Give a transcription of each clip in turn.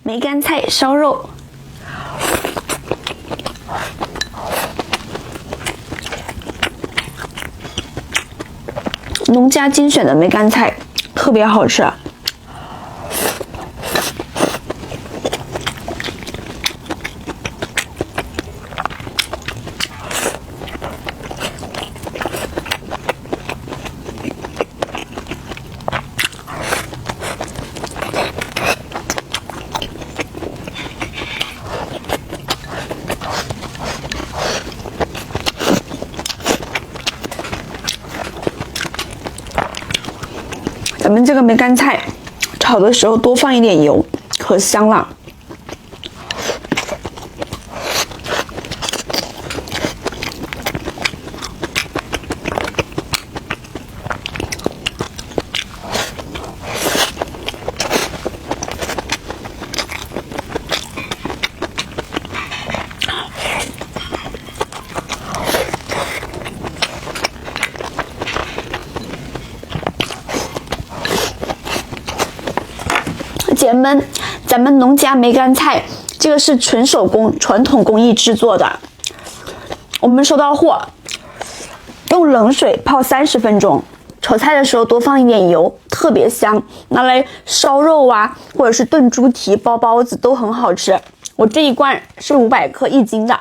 梅干菜烧肉。农家精选的梅干菜特别好吃。咱们这个梅干菜炒的时候多放一点油，可香了。姐们，咱们农家梅干菜，这个是纯手工、传统工艺制作的。我们收到货，用冷水泡30分钟，炒菜的时候多放一点油，特别香。拿来烧肉啊，或者是炖猪蹄、包包子都很好吃。我这一罐是500克1斤的，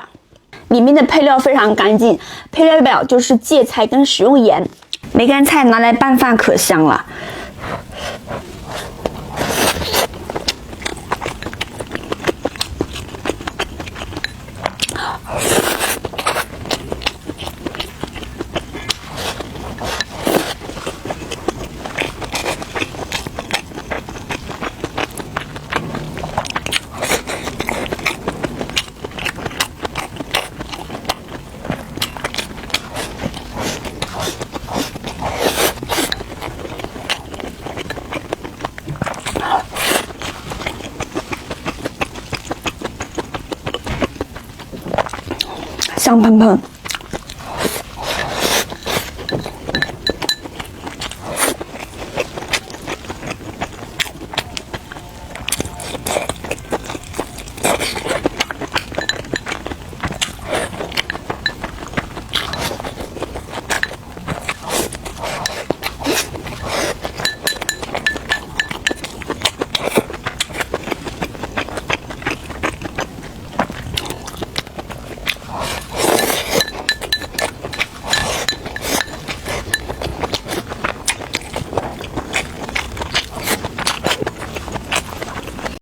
里面的配料非常干净，配料表就是芥菜跟食用盐。梅干菜拿来拌饭可香了。香喷喷。